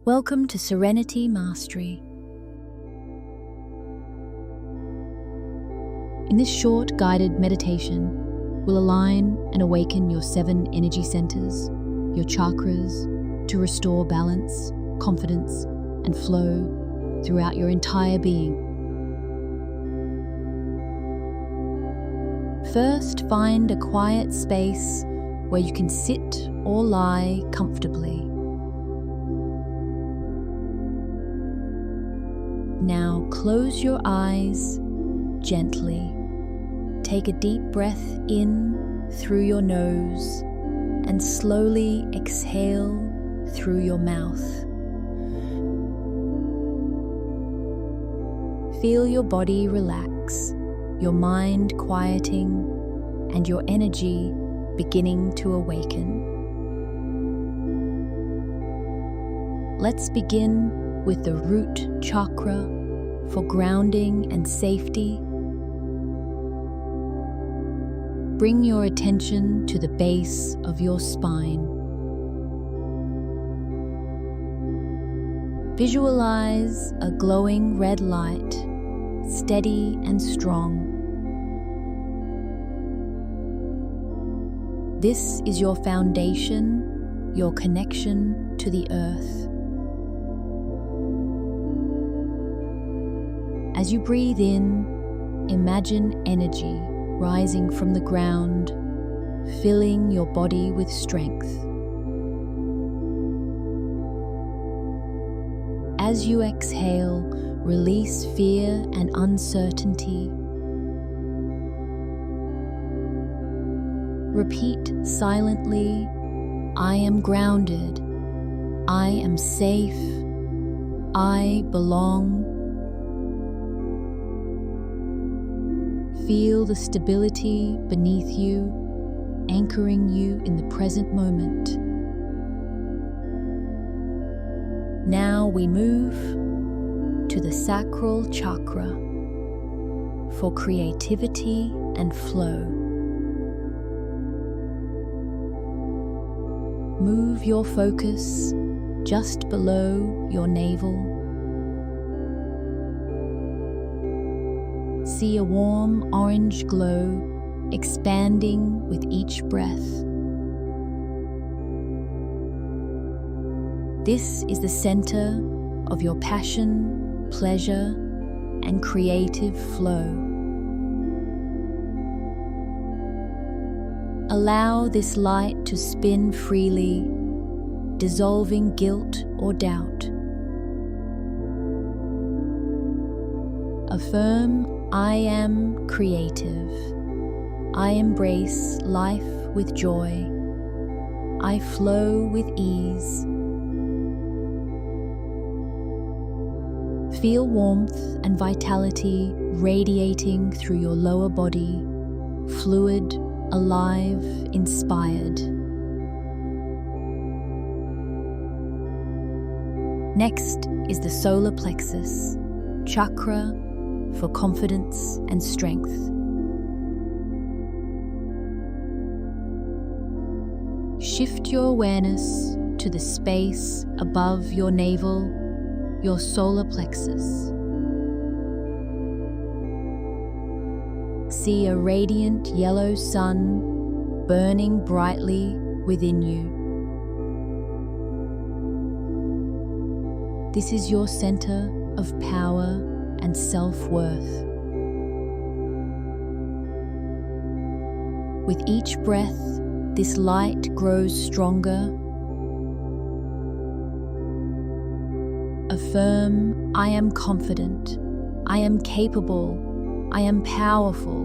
Welcome to Serenity Mastery. In this short guided meditation, we'll align and awaken your 7 energy centers, your chakras, to restore balance, confidence, and flow throughout your entire being. First, find a quiet space where you can sit or lie comfortably. Now close your eyes gently. Take a deep breath in through your nose and slowly exhale through your mouth. Feel your body relax, your mind quieting, and your energy beginning to awaken. Let's begin with the root chakra for grounding and safety. Bring your attention to the base of your spine. Visualize a glowing red light, steady and strong. This is your foundation, your connection to the earth. As you breathe in, imagine energy rising from the ground, filling your body with strength. As you exhale, release fear and uncertainty. Repeat silently, I am grounded, I am safe, I belong. Feel the stability beneath you, anchoring you in the present moment. Now we move to the Sacral Chakra for creativity and flow. Move your focus just below your navel. See a warm orange glow expanding with each breath. This is the center of your passion, pleasure, and creative flow. Allow this light to spin freely, dissolving guilt or doubt. Affirm, I am creative. I embrace life with joy. I flow with ease. Feel warmth and vitality radiating through your lower body, fluid, alive, inspired. Next is the solar plexus, chakra for confidence and strength. Shift your awareness to the space above your navel, your solar plexus. See a radiant yellow sun burning brightly within you. This is your center of power and self-worth. With each breath, this light grows stronger. Affirm, I am confident, I am capable, I am powerful.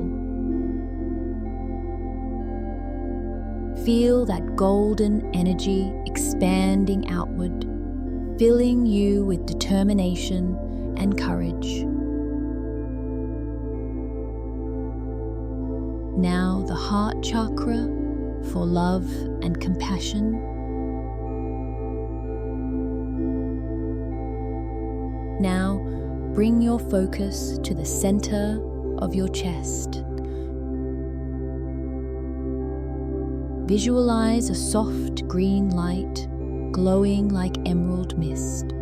Feel that golden energy expanding outward, filling you with determination and courage. Now the heart chakra for love and compassion. Now bring your focus to the center of your chest. Visualize a soft green light glowing like emerald mist.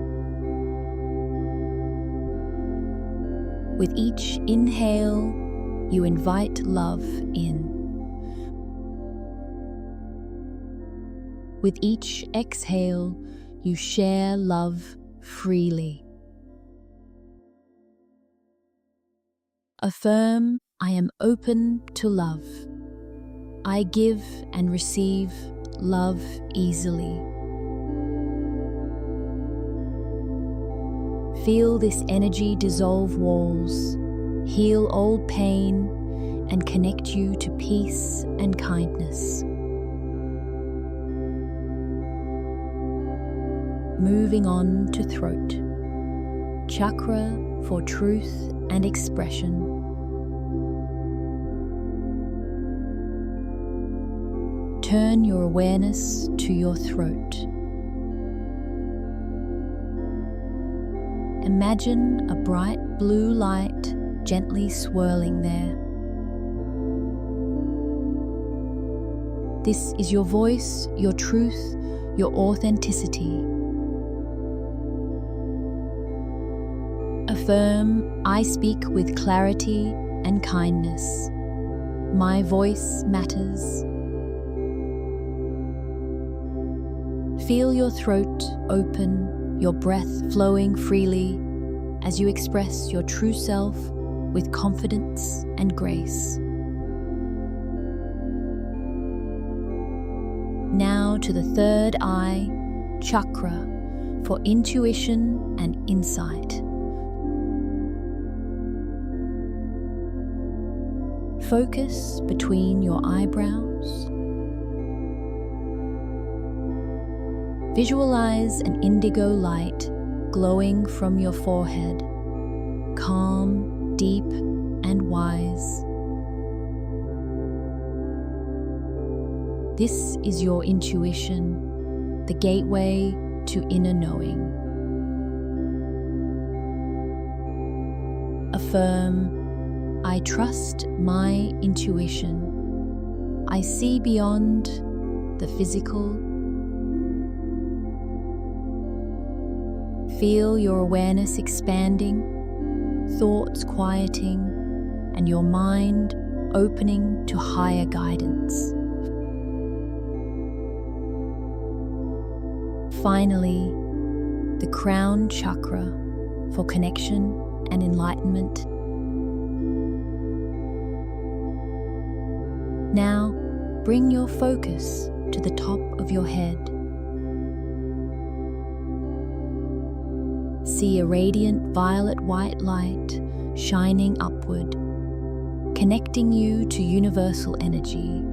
With each inhale, you invite love in. With each exhale, you share love freely. Affirm, I am open to love. I give and receive love easily. Feel this energy dissolve walls, heal old pain, and connect you to peace and kindness. Moving on to throat, chakra for truth and expression. Turn your awareness to your throat. Imagine a bright blue light gently swirling there. This is your voice, your truth, your authenticity. Affirm, I speak with clarity and kindness. My voice matters. Feel your throat open, your breath flowing freely as you express your true self with confidence and grace. Now to the third eye, chakra, for intuition and insight. Focus between your eyebrows. Visualize an indigo light glowing from your forehead, calm, deep, and wise. This is your intuition, the gateway to inner knowing. Affirm, I trust my intuition. I see beyond the physical. Feel your awareness expanding, thoughts quieting, and your mind opening to higher guidance. Finally, the crown chakra for connection and enlightenment. Now, bring your focus to the top of your head. See a radiant violet-white light shining upward, connecting you to universal energy.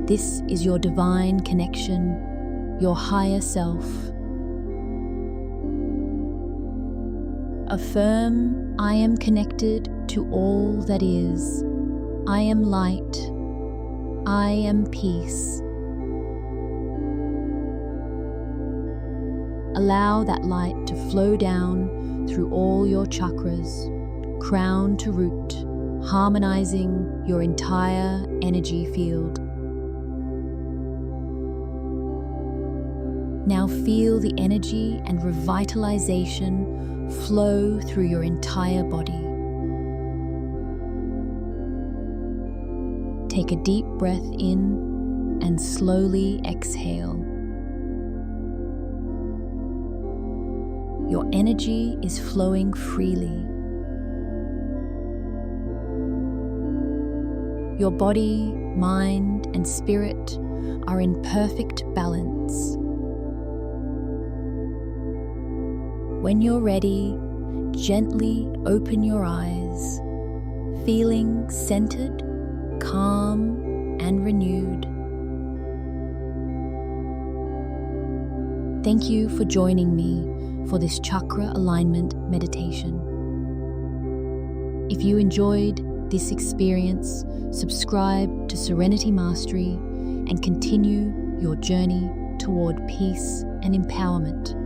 This is your divine connection, your higher self. Affirm, I am connected to all that is. I am light. I am peace. Allow that light to flow down through all your chakras, crown to root, harmonizing your entire energy field. Now feel the energy and revitalization flow through your entire body. Take a deep breath in and slowly exhale. Your energy is flowing freely. Your body, mind, and spirit are in perfect balance. When you're ready, gently open your eyes, feeling centered, calm, and renewed. Thank you for joining me for this chakra alignment meditation. If you enjoyed this experience, subscribe to Serenity Mastery and continue your journey toward peace and empowerment.